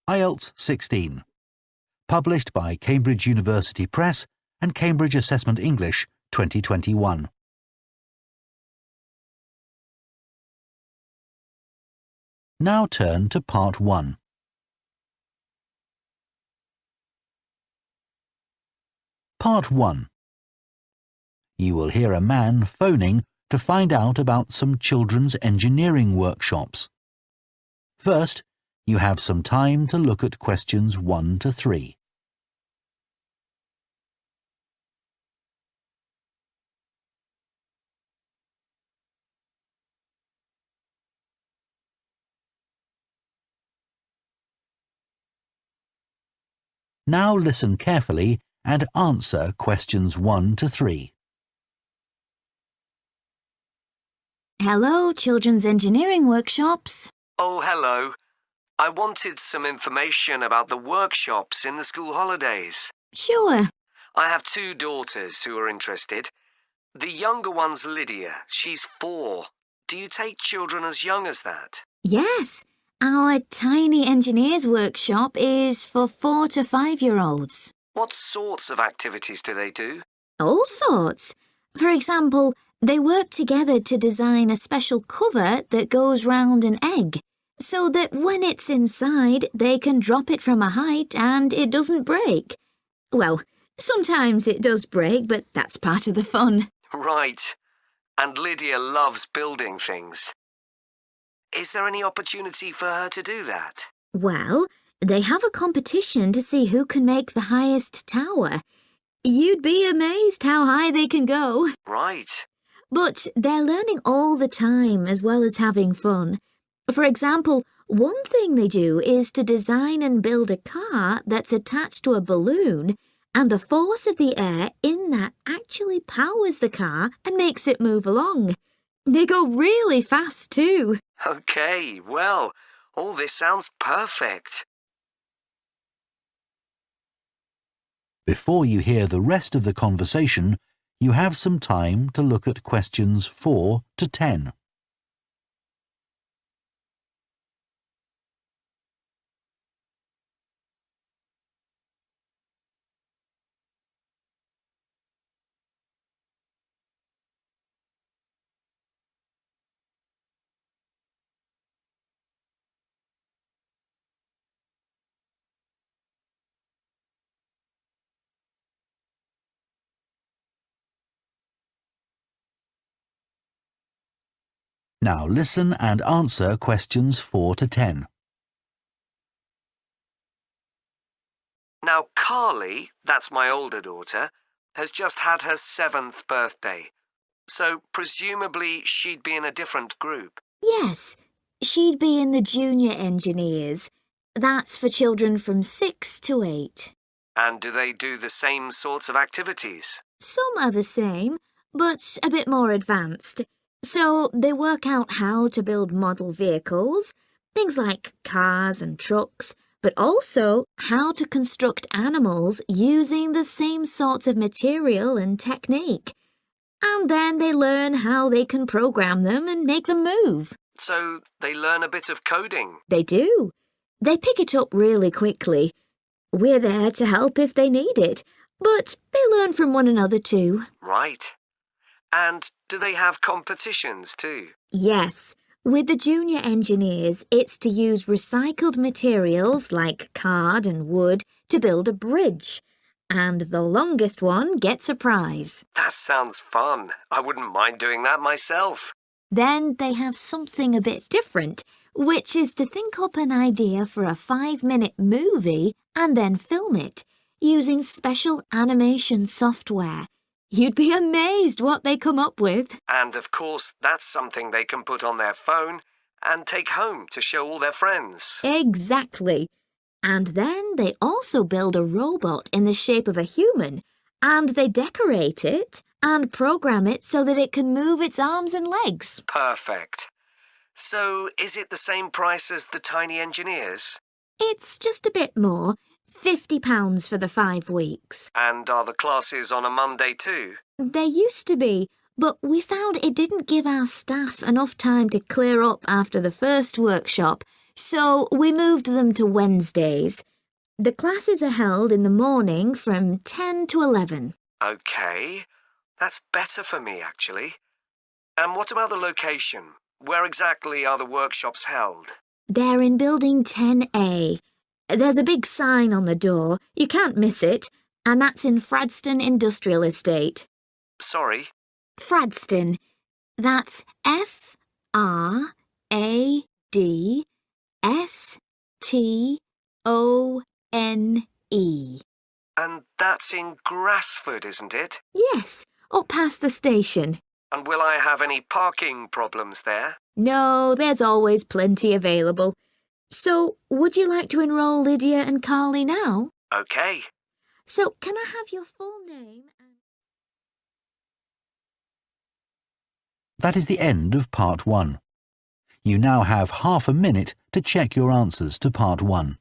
IELTS 16. Published by Cambridge University Press and Cambridge Assessment English 2021. Now turn to Part 1. Part 1. You will hear a man phoning to find out about some children's engineering workshops. First, you have some time to look at questions 1 to 3. Now listen carefully and answer questions 1 to 3. Hello, Children's Engineering Workshops. Oh, hello. I wanted some information about the workshops in the school holidays. Sure. I have 2 daughters who are interested. The younger one's Lydia. She's 4. Do you take children as young as that? Yes, our Tiny Engineers Workshop is for 4 to 5-year-olds. What sorts of activities do they do? All sorts. For example, they work together to design a special cover that goes round an egg, so that when it's inside, they can drop it from a height and it doesn't break. Well, sometimes it does break, but that's part of the fun. Right. And Lydia loves building things. Is there any opportunity for her to do that? Well, they have a competition to see who can make the highest tower. You'd be amazed how high they can go. Right. But they're learning all the time as well as having fun. For example, one thing they do is to design and build a car that's attached to a balloon, and the force of the air in that actually powers the car and makes it move along. They go really fast too. Okay, well, all this sounds perfect. Before you hear the rest of the conversation, you have some time to look at questions 4 to 10. Now listen and answer questions 4 to 10. Now, Carly, that's my older daughter, has just had her 7th birthday. So, presumably, she'd be in a different group. Yes, she'd be in the Junior Engineers. That's for children from 6 to 8. And do they do the same sorts of activities? Some are the same, but a bit more advanced. So they work out how to build model vehicles, things like cars and trucks, but also how to construct animals using the same sorts of material and technique. And then they learn how they can program them and make them move. So they learn a bit of coding? They do. They pick it up really quickly. We're there to help if they need it, but they learn from one another too. Right. And do they have competitions too? Yes. With the Junior Engineers, it's to use recycled materials like card and wood to build a bridge. And the longest one gets a prize. That sounds fun. I wouldn't mind doing that myself. Then they have something a bit different, which is to think up an idea for a 5-minute movie and then film it, using special animation software. You'd be amazed what they come up with. And of course, that's something they can put on their phone and take home to show all their friends. Exactly. And then they also build a robot in the shape of a human, and they decorate it and program it so that it can move its arms and legs. Perfect. So, is it the same price as the Tiny Engineers? It's just a bit more. £50 for the 5 weeks. And are the classes on a Monday too? They used to be, but we found it didn't give our staff enough time to clear up after the first workshop, So we moved them to Wednesdays. The classes are held in the morning from 10 to 11. OK, that's better for me, actually. And what about the location? Where exactly are the workshops held? They're in Building 10A. There's a big sign on the door. You can't miss it. And that's in Fradston Industrial Estate. Sorry? Fradston. That's F-R-A-D-S-T-O-N-E. And that's in Grassford, isn't it? Yes, up past the station. And will I have any parking problems there? No, there's always plenty available. So, would you like to enrol Lydia and Carly now? OK. So, can I have your full name and... That is the end of Part 1. You now have half a minute to check your answers to Part 1.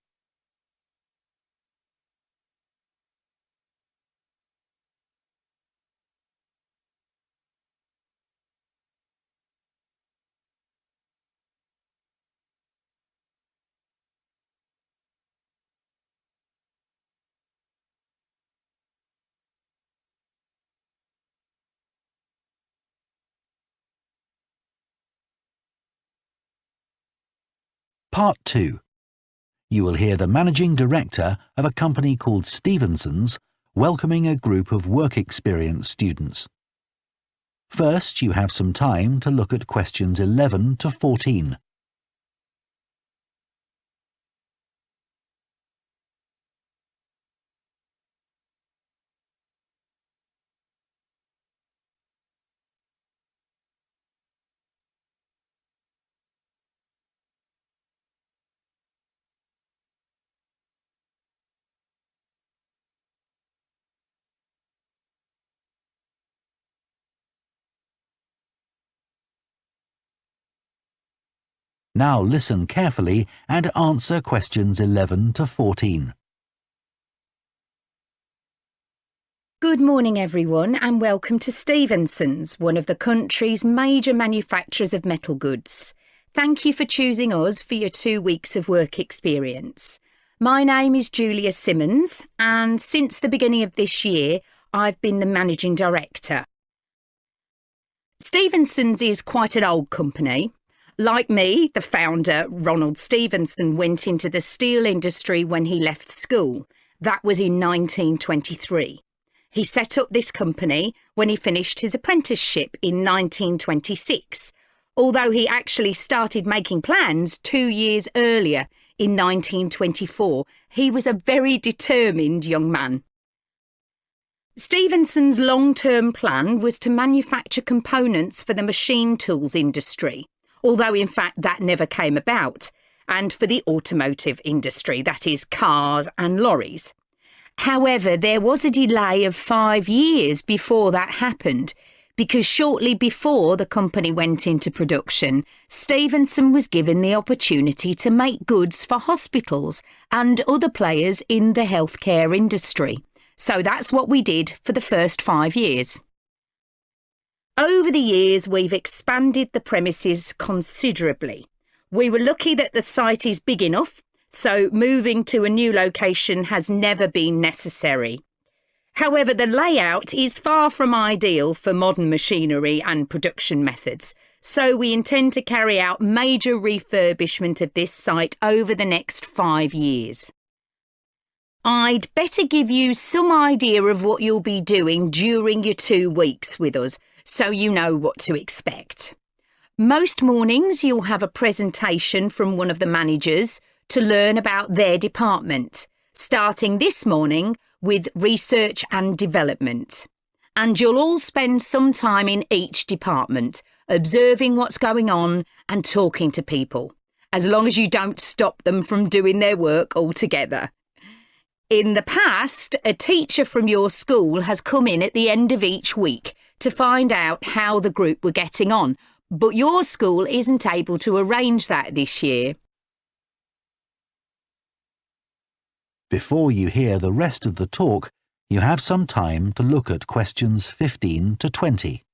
Part 2. You will hear the managing director of a company called Stevenson's welcoming a group of work experience students. First, you have some time to look at questions 11 to 14. Now listen carefully and answer questions 11 to 14. Good morning everyone and welcome to Stevenson's, one of the country's major manufacturers of metal goods. Thank you for choosing us for your 2 weeks of work experience. My name is Julia Simmons and since the beginning of this year I've been the managing director. Stevenson's is quite an old company. Like me, the founder, Ronald Stevenson, went into the steel industry when he left school. That was in 1923. He set up this company when he finished his apprenticeship in 1926, although he actually started making plans 2 years earlier in 1924. He was a very determined young man. Stevenson's long-term plan was to manufacture components for the machine tools industry, although in fact that never came about, and for the automotive industry, that is cars and lorries. However, there was a delay of 5 years before that happened, because shortly before the company went into production, Stevenson was given the opportunity to make goods for hospitals and other players in the healthcare industry. So that's what we did for the first 5 years. Over the years, we've expanded the premises considerably. We were lucky that the site is big enough, so moving to a new location has never been necessary. However, the layout is far from ideal for modern machinery and production methods, so we intend to carry out major refurbishment of this site over the next 5 years. I'd better give you some idea of what you'll be doing during your 2 weeks with us, so you know what to expect. Most mornings you'll have a presentation from one of the managers to learn about their department, starting this morning with research and development. And you'll all spend some time in each department, observing what's going on and talking to people, as long as you don't stop them from doing their work altogether. In the past, a teacher from your school has come in at the end of each week to find out how the group were getting on, but your school isn't able to arrange that this year. Before you hear the rest of the talk, you have some time to look at questions 15 to 20.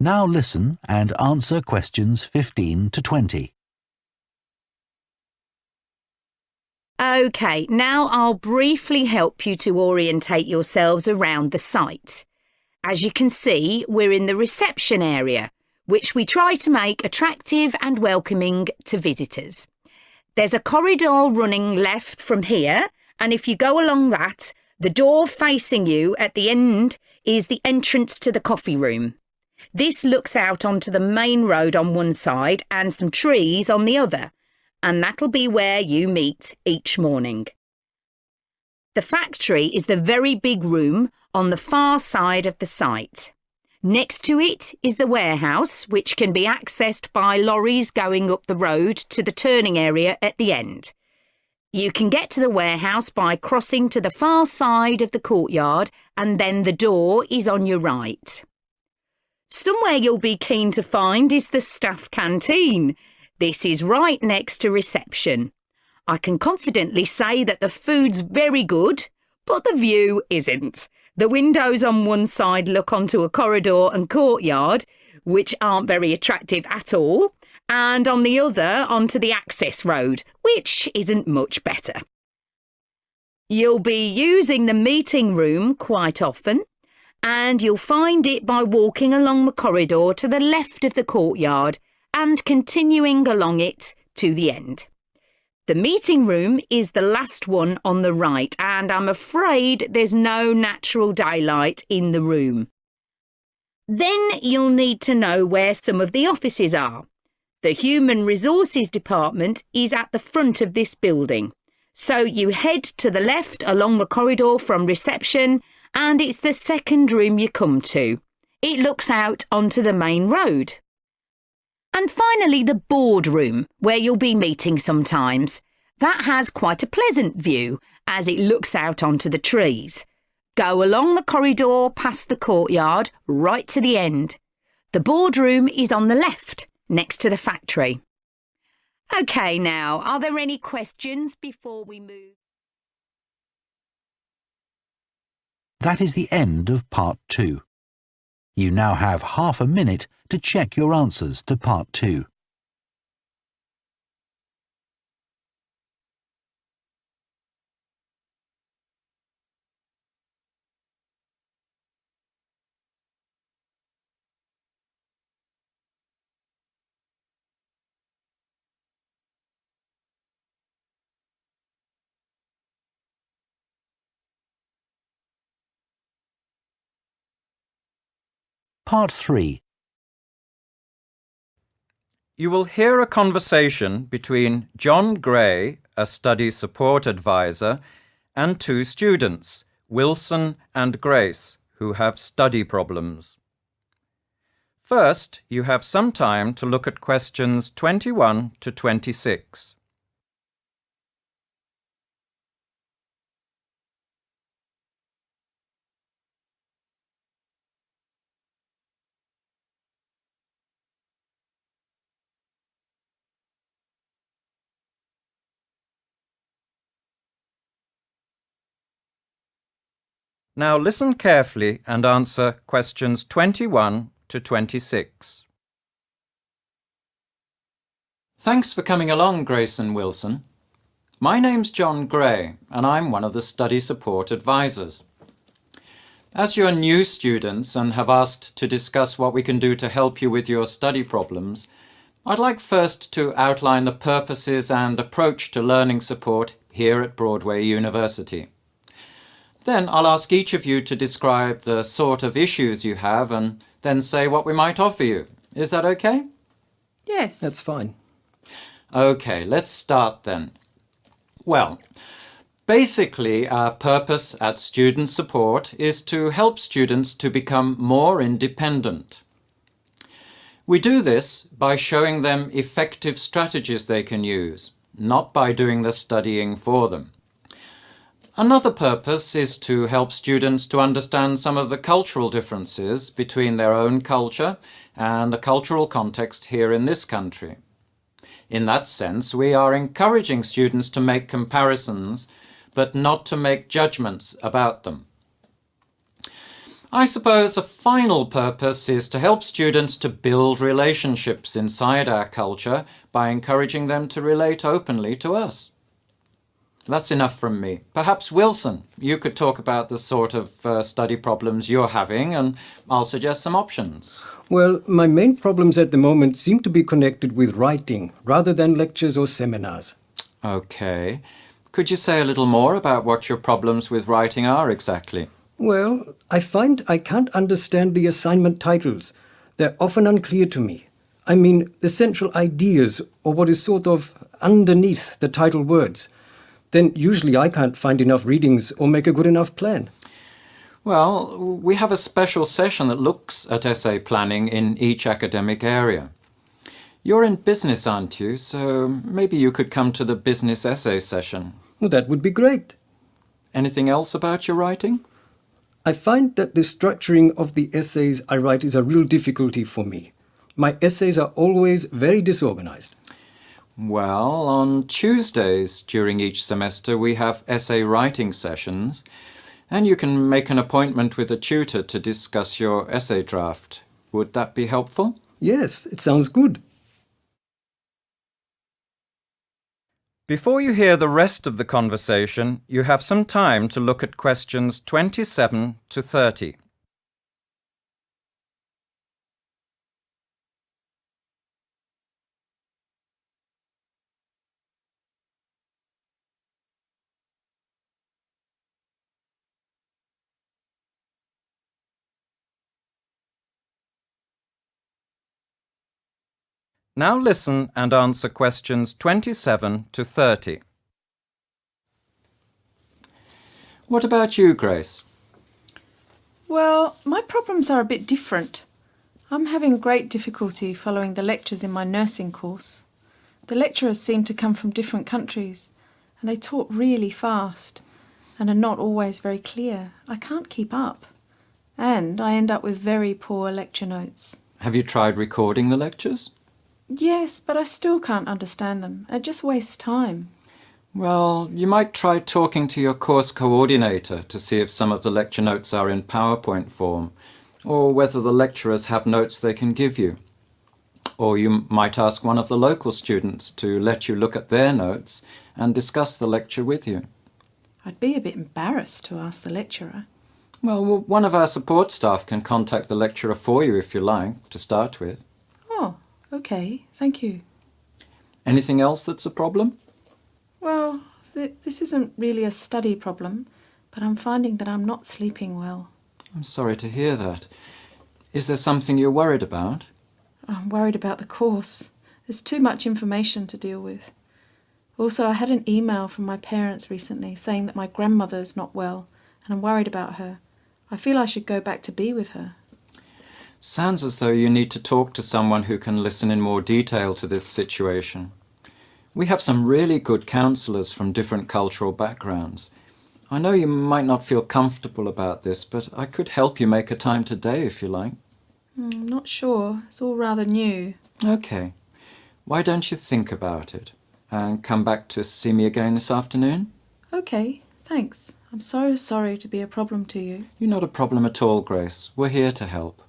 Now listen and answer questions 15 to 20. OK, now I'll briefly help you to orientate yourselves around the site. As you can see, we're in the reception area, which we try to make attractive and welcoming to visitors. There's a corridor running left from here, and if you go along that, the door facing you at the end is the entrance to the coffee room. This looks out onto the main road on one side and some trees on the other, and that'll be where you meet each morning. The factory is the very big room on the far side of the site. Next to it is the warehouse, which can be accessed by lorries going up the road to the turning area at the end. You can get to the warehouse by crossing to the far side of the courtyard, and then the door is on your right. Somewhere you'll be keen to find is the staff canteen. This is right next to reception. I can confidently say that the food's very good, but the view isn't. The windows on one side look onto a corridor and courtyard, which aren't very attractive at all, and on the other onto the access road, which isn't much better. You'll be using the meeting room quite often, and you'll find it by walking along the corridor to the left of the courtyard and continuing along it to the end. The meeting room is the last one on the right, and I'm afraid there's no natural daylight in the room. Then you'll need to know where some of the offices are. The Human Resources Department is at the front of this building, so you head to the left along the corridor from reception, and it's the second room you come to. It looks out onto the main road. And finally, the boardroom, where you'll be meeting sometimes. That has quite a pleasant view, as it looks out onto the trees. Go along the corridor past the courtyard, right to the end. The boardroom is on the left, next to the factory. OK, now, are there any questions before we move? That is the end of part 2. You now have half a minute to check your answers to part 2. Part 3. You will hear a conversation between John Gray, a study support advisor, and 2 students, Wilson and Grace, who have study problems. First, you have some time to look at questions 21 to 26. Now listen carefully and answer questions 21 to 26. Thanks for coming along, Grace and Wilson. My name's John Gray, and I'm one of the study support advisors. As you're new students and have asked to discuss what we can do to help you with your study problems, I'd like first to outline the purposes and approach to learning support here at Broadway University. Then I'll ask each of you to describe the sort of issues you have and then say what we might offer you. Is that okay? Yes. That's fine. Okay, let's start then. Well, basically our purpose at Student Support is to help students to become more independent. We do this by showing them effective strategies they can use, not by doing the studying for them. Another purpose is to help students to understand some of the cultural differences between their own culture and the cultural context here in this country. In that sense, we are encouraging students to make comparisons, but not to make judgments about them. I suppose a final purpose is to help students to build relationships inside our culture by encouraging them to relate openly to us. That's enough from me. Perhaps Wilson, you could talk about the sort of study problems you're having and I'll suggest some options. Well, my main problems at the moment seem to be connected with writing rather than lectures or seminars. Okay. Could you say a little more about what your problems with writing are exactly? Well, I find I can't understand the assignment titles. They're often unclear to me. I mean, the central ideas or what is sort of underneath the title words. Then usually I can't find enough readings or make a good enough plan. Well, we have a special session that looks at essay planning in each academic area. You're in business, aren't you? So maybe you could come to the business essay session. Well, that would be great. Anything else about your writing? I find that the structuring of the essays I write is a real difficulty for me. My essays are always very disorganized. Well, on Tuesdays during each semester we have essay writing sessions, and you can make an appointment with a tutor to discuss your essay draft. Would that be helpful? Yes, it sounds good. Before you hear the rest of the conversation, you have some time to look at questions 27 to 30. Now listen and answer questions 27 to 30. What about you, Grace? Well, my problems are a bit different. I'm having great difficulty following the lectures in my nursing course. The lecturers seem to come from different countries, and they talk really fast and are not always very clear. I can't keep up, and I end up with very poor lecture notes. Have you tried recording the lectures? Yes, but I still can't understand them. It just wastes time. Well, you might try talking to your course coordinator to see if some of the lecture notes are in PowerPoint form, or whether the lecturers have notes they can give you. Or you might ask one of the local students to let you look at their notes and discuss the lecture with you. I'd be a bit embarrassed to ask the lecturer. Well, one of our support staff can contact the lecturer for you if you like, to start with. Oh, okay, thank you. Anything else that's a problem? Well, this isn't really a study problem, but I'm finding that I'm not sleeping well. I'm sorry to hear that. Is there something you're worried about? I'm worried about the course. There's too much information to deal with. Also, I had an email from my parents recently saying that my grandmother's not well, and I'm worried about her. I feel I should go back to be with her. Sounds as though you need to talk to someone who can listen in more detail to this situation. We have some really good counsellors from different cultural backgrounds. I know you might not feel comfortable about this, but I could help you make a time today if you like. I'm not sure. It's all rather new. Okay. Why don't you think about it and come back to see me again this afternoon? Okay, thanks. I'm so sorry to be a problem to you. You're not a problem at all, Grace. We're here to help.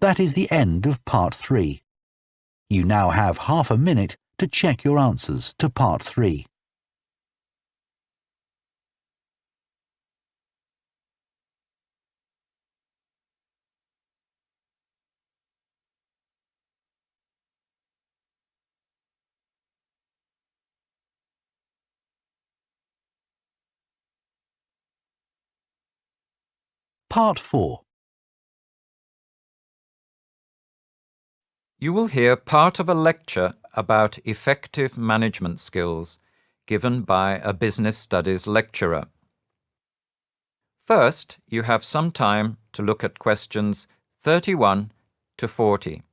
That is the end of part 3. You now have half a minute to check your answers to part 3. Part 4. You will hear part of a lecture about effective management skills given by a business studies lecturer. First, you have some time to look at questions 31 to 40.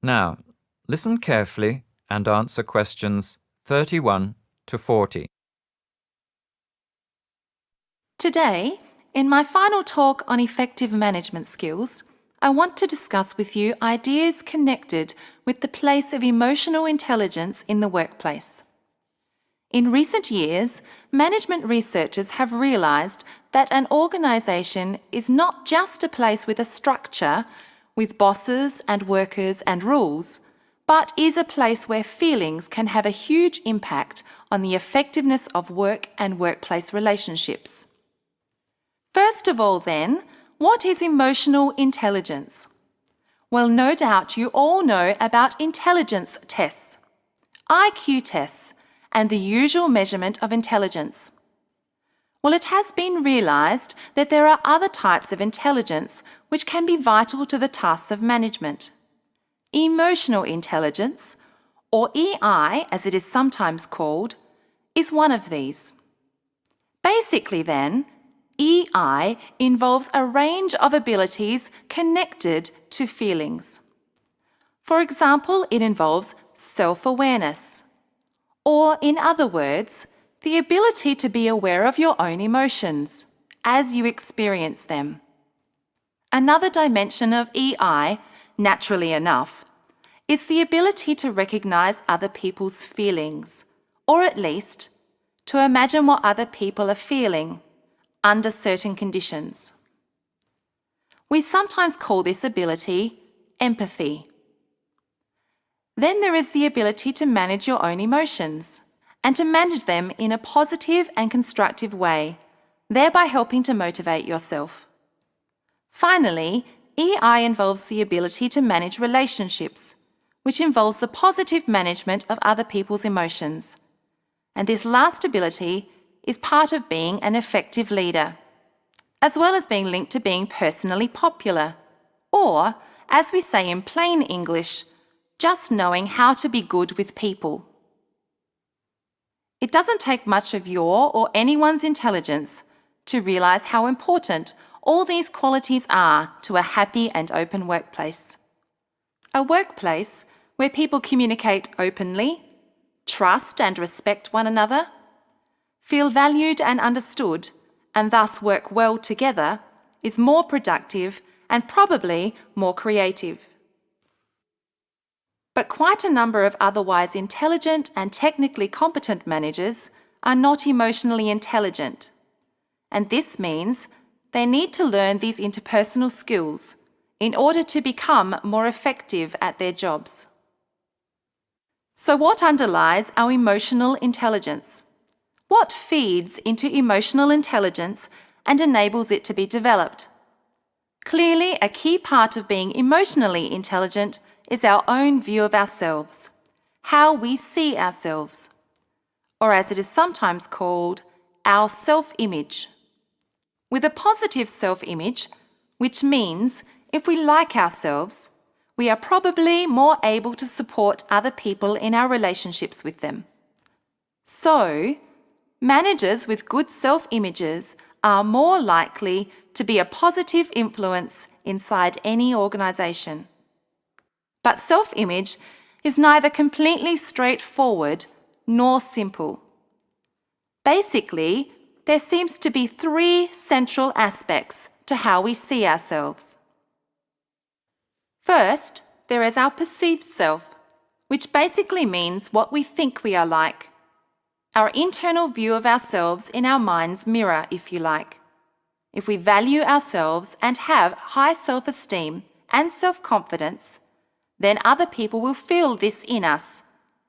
Now, listen carefully and answer questions 31 to 40. Today, in my final talk on effective management skills, I want to discuss with you ideas connected with the place of emotional intelligence in the workplace. In recent years, management researchers have realised that an organisation is not just a place with a structure, with bosses and workers and rules, but is a place where feelings can have a huge impact on the effectiveness of work and workplace relationships. First of all, then, what is emotional intelligence? Well, no doubt you all know about intelligence tests, IQ tests, and the usual measurement of intelligence. Well, it has been realised that there are other types of intelligence which can be vital to the tasks of management. Emotional intelligence, or EI as it is sometimes called, is one of these. Basically then, EI involves a range of abilities connected to feelings. For example, it involves self-awareness, or in other words, the ability to be aware of your own emotions as you experience them. Another dimension of EI, naturally enough, is the ability to recognise other people's feelings, or at least to imagine what other people are feeling under certain conditions. We sometimes call this ability empathy. Then there is the ability to manage your own emotions and to manage them in a positive and constructive way, thereby helping to motivate yourself. Finally, EI involves the ability to manage relationships, which involves the positive management of other people's emotions. And this last ability is part of being an effective leader, as well as being linked to being personally popular, or, as we say in plain English, just knowing how to be good with people. It doesn't take much of your or anyone's intelligence to realise how important all these qualities are to a happy and open workplace. A workplace where people communicate openly, trust and respect one another, feel valued and understood, and thus work well together, is more productive and probably more creative. But quite a number of otherwise intelligent and technically competent managers are not emotionally intelligent, and this means they need to learn these interpersonal skills in order to become more effective at their jobs. So what underlies our emotional intelligence? What feeds into emotional intelligence and enables it to be developed? Clearly, a key part of being emotionally intelligent is our own view of ourselves, how we see ourselves, or as it is sometimes called, our self-image. With a positive self-image, which means if we like ourselves, we are probably more able to support other people in our relationships with them. So, managers with good self-images are more likely to be a positive influence inside any organisation. But self-image is neither completely straightforward nor simple. Basically, there seems to be three central aspects to how we see ourselves. First, there is our perceived self, which basically means what we think we are like. Our internal view of ourselves in our mind's mirror, if you like. If we value ourselves and have high self-esteem and self-confidence, then other people will feel this in us,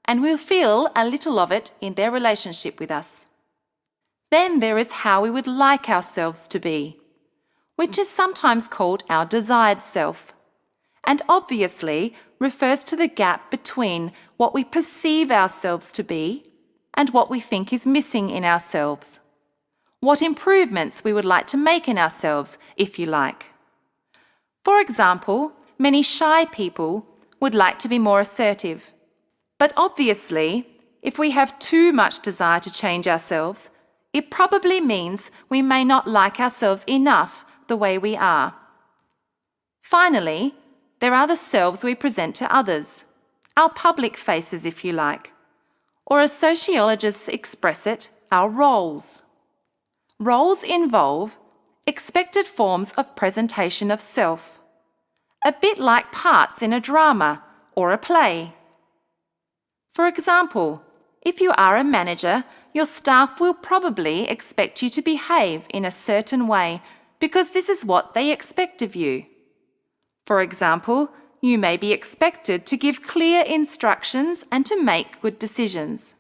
and will feel a little of it in their relationship with us. Then there is how we would like ourselves to be, which is sometimes called our desired self, and obviously refers to the gap between what we perceive ourselves to be and what we think is missing in ourselves. What improvements we would like to make in ourselves, if you like. For example, many shy people would like to be more assertive. But obviously, if we have too much desire to change ourselves, it probably means we may not like ourselves enough the way we are. Finally, there are the selves we present to others, our public faces if you like, or as sociologists express it, our roles. Roles involve expected forms of presentation of self, a bit like parts in a drama or a play. For example, if you are a manager, your staff will probably expect you to behave in a certain way because this is what they expect of you. For example, you may be expected to give clear instructions and to make good decisions.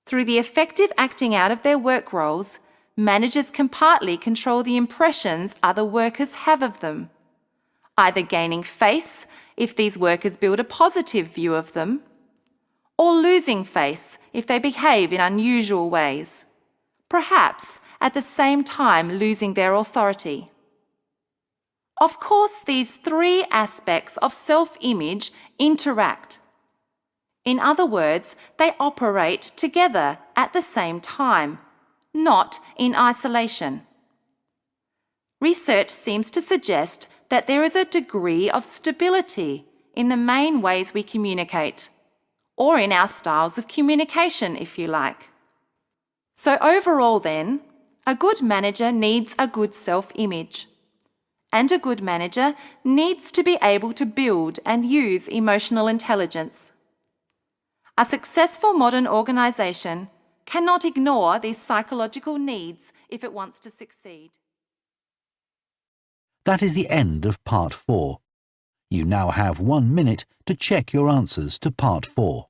Through the effective acting out of their work roles, managers can partly control the impressions other workers have of them, either gaining face if these workers build a positive view of them, or losing face if they behave in unusual ways, perhaps at the same time losing their authority. Of course, these three aspects of self-image interact. In other words, they operate together at the same time, not in isolation. Research seems to suggest that there is a degree of stability in the main ways we communicate, or in our styles of communication, if you like. So overall then, a good manager needs a good self-image. And a good manager needs to be able to build and use emotional intelligence. A successful modern organisation cannot ignore these psychological needs if it wants to succeed. That is the end of Part 4. You now have 1 minute to check your answers to Part 4.